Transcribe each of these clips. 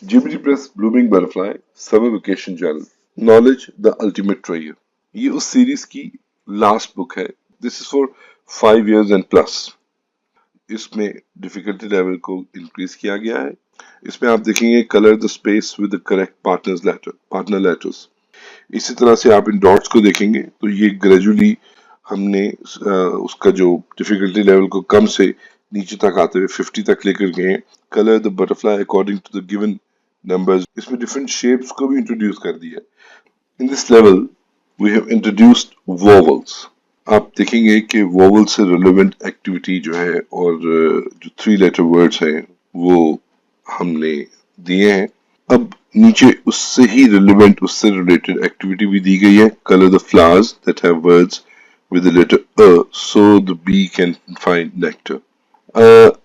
Gemini press blooming butterfly summer vacation general knowledge the ultimate treasure. ये उस series की last book है। This is for 5 years and plus. इसमें difficulty level को increase किया गया है। इसमें आप देखेंगे colour the space with the correct partner letters. इसी तरह से आप इन डॉट्स को देखेंगे तो ये ग्रेजुअली हमने उसका जो डिफिकल्टी लेवल को कम से नीचे तक आते हुए 50 तक लेकर गए हैं। Colour the butterfly according to the given numbers, इसमें डिफरेंट शेप्स को भी इंट्रोड्यूस कर दिया है। In this level we have introduced vowels. आप देखेंगे कि वोवल से रिलेवेंट एक्टिविटी जो है और जो 3 letter वर्ड्स हैं वो हमने दिए हैं। अब नीचे उससे ही रिलेवेंट उससे रिलेटेड एक्टिविटी भी दी गई है। Colour the flowers that have words with the letter A so the bee can find nectar.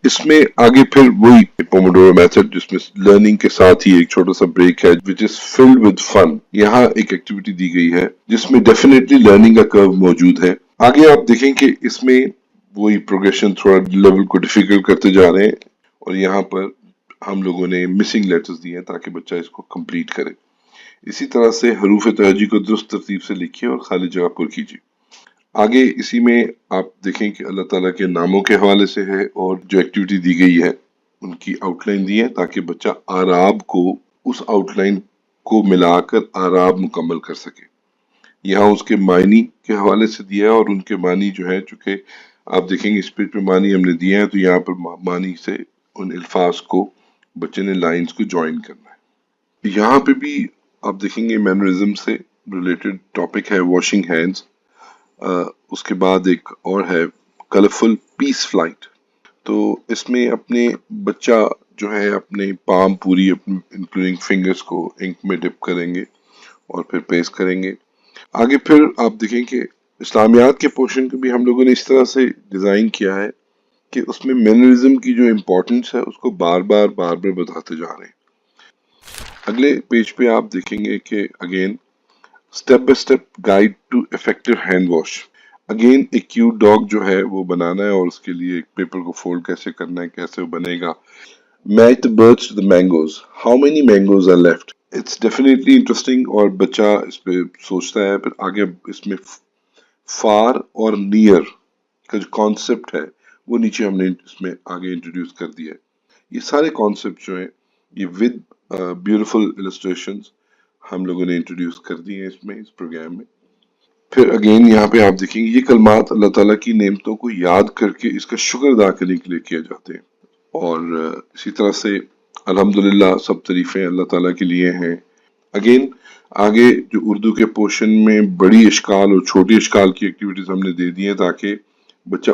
इसमें आगे फिर वही पोमोडोरो मेथड जिसमें लर्निंग के साथ ही एक छोटा सा ब्रेक है which is filled with fun. यहाँ एक एक्टिविटी दी गई है जिसमें डेफिनेटली लर्निंग का कर्व मौजूद है। आगे आप देखें कि इसमें वही प्रोग्रेशन थोड़ा लेवल को डिफिकल्ट करते जा रहे हैं और यहाँ पर हम लोगों ने मिसिंग लेटर्स दिए हैं ताकि बच्चा इसको कंप्लीट करे। इसी तरह से हरूफ तहजी को दुरुस्त तरतीब से लिखिए और खाली जगह पर कीजिए। आगे इसी में आप देखें कि अल्लाह ताला के नामों के हवाले से है और जो एक्टिविटी दी गई है उनकी आउटलाइन दी है ताकि बच्चा आराब को उस आउटलाइन को मिलाकर आराब मुकम्मल कर सके। यहाँ उसके मायनी के हवाले से दिया है और उनके मानी जो है चूंकि आप देखेंगे इस पेज पे मानी हमने दिए हैं तो यहाँ पर मानी से उन अल्फाज को बच्चे ने लाइंस को ज्वाइन करना है। यहाँ पे भी आप देखेंगे मैनरिज्म से रिलेटेड टॉपिक है वॉशिंग हैंड्स। उसके बाद एक और है कलरफुल पीस फ्लाइट। तो इसमें अपने बच्चा जो है अपने पाम पूरी इंक्लूडिंग फिंगर्स को इंक में डिप करेंगे और फिर पेस्ट करेंगे। आगे फिर आप देखें कि इस्लामियात के पोर्शन को भी हम लोगों ने इस तरह से डिजाइन किया है कि उसमें मैनरिज्म की जो इम्पोर्टेंस है उसको बार बार बताते जा रहे हैं। अगले पेज पे आप देखेंगे कि again step by step guide to effective hand wash. Again एक क्यूट डॉग जो है वो बनाना है और उसके लिए एक पेपर को फोल्ड कैसे करना है, कैसे वो बनेगा। Match the birds to the mangoes, how many mangoes are left. It's definitely interesting और बच्चा इस पे सोचता है। फिर आगे इसमें फार और नियर का जो कॉन्सेप्ट है वो नीचे हमने इसमें आगे इंट्रोड्यूस कर दिया है। ये सारे कॉन्सेप्ट जो हैं ये विद ब्यूटीफुल इलस्ट्रेशंस हम लोगों ने इंट्रोड्यूस कर दिए हैं इसमें इस प्रोग्राम में। फिर अगेन यहाँ पे आप देखेंगे ये कलमात अल्लाह ताला की नेमतों को याद करके इसका शुक्र अदा करने के लिए किए जाते हैं। और इसी तरह से अल्हम्दुलिल्लाह सब तारीफें अल्लाह ताला के लिए हैं। अगेन आगे जो उर्दू के पोर्शन में बड़ी इश्काल और छोटी इश्काल की एक्टिविटीज हमने दे दी हैं ताकि बच्चा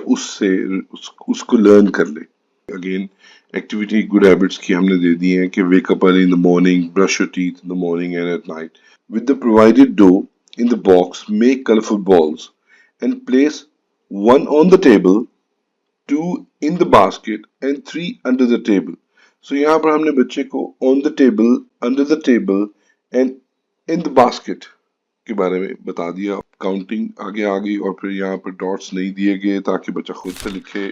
उसको लर्न कर ले। अगेन एक्टिविटी गुड हैबिट्स की हमने दे दी है कि wake up early in the morning, brush your teeth in the morning and at night with the provided do in the box, make colorful balls and place one on the table, two in the basket and three under the table. So यहाँ पर हमने बच्चे को on the table, under the table and in the basket के बारे में बता दिया। काउंटिंग आगे आ गई और फिर यहाँ पर डॉट्स नहीं दिए गए ताकि बच्चा खुद से लिखे।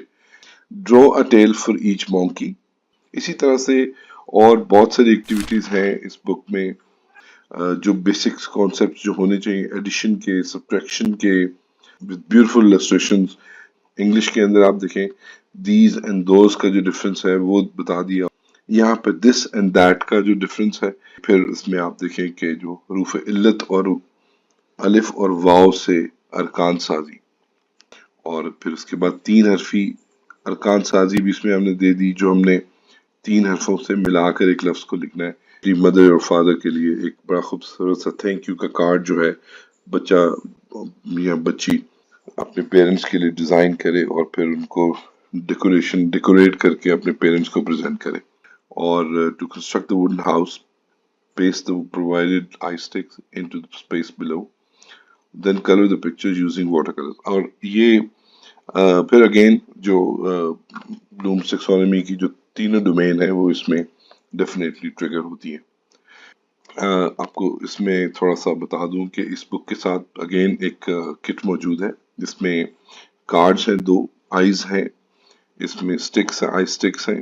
Draw a tail for each monkey. इसी तरह से और बहुत सारी एक्टिविटीज हैं इस बुक में जो बेसिक्स कॉन्सेप्ट जो होने चाहिए एडिशन के, सब्ट्रैक्शन के, विद ब्यूटीफुल इलस्ट्रेशंस। इंग्लिश के अंदर आप देखें दीज एंड दोज का जो डिफरेंस है वो बता दिया। यहाँ पे दिस एंड दैट का जो डिफरेंस है। फिर इसमें आप देखें कि जो हरूफ इल्लत और अलिफ और वाव से अरकान साजी, और फिर उसके बाद 3 हरफी अरकान साजी भी इसमें हमने दे दी जो हमने 3 हरफों से मिलाकर एक लफ्ज को लिखना है। अपनी मदर और फादर के लिए एक बड़ा खूबसूरत सा थैंक यू का कार्ड जो है बच्चा या बच्ची अपने पेरेंट्स के लिए डिजाइन करे और फिर उनको डेकोरेट करके अपने पेरेंट्स को प्रेजेंट करे। और to construct the wooden house paste the provided eye sticks into the space below, then color the pictures using watercolors। और ये फिर अगेन जो ब्लूम्स टैक्सोनॉमी की जो तीनों डोमेन है वो इसमें डेफिनेटली ट्रिगर होती है। आपको इसमें थोड़ा सा बता दूं कि इस बुक के साथ अगेन एक किट मौजूद है जिसमें कार्ड्स हैं, 2 आईज हैं, इसमें स्टिक्स हैं, आई स्टिक्स हैं,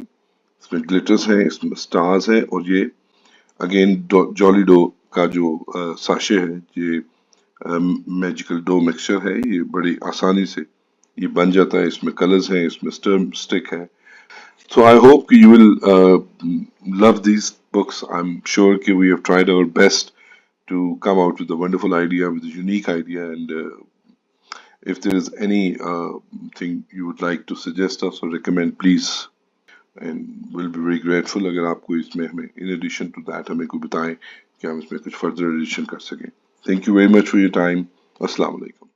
इसमें ग्लिटर्स हैं, इसमें स्टार्स हैं और ये اگین جولی ڈو کا جو ساشے ہے، یہ میجیکل ڈو مکسچر ہے، یہ بڑی آسانی سے یہ بن جاتا ہے. اس میں کلرز ہیں، اس میں اسٹک ہے. So I hope you will love these books. I'm sure we have tried our best to come out with a wonderful idea, with a unique idea. And if there is any thing you would like to suggest us or recommend, please. And we'll be very grateful اگر آپ کو اس میں ہمیں in addition to that ہمیں کوئی بتائیں کہ ہم اس میں کچھ further addition کر سکیں. Thank you very much for your time. السلام علیکم.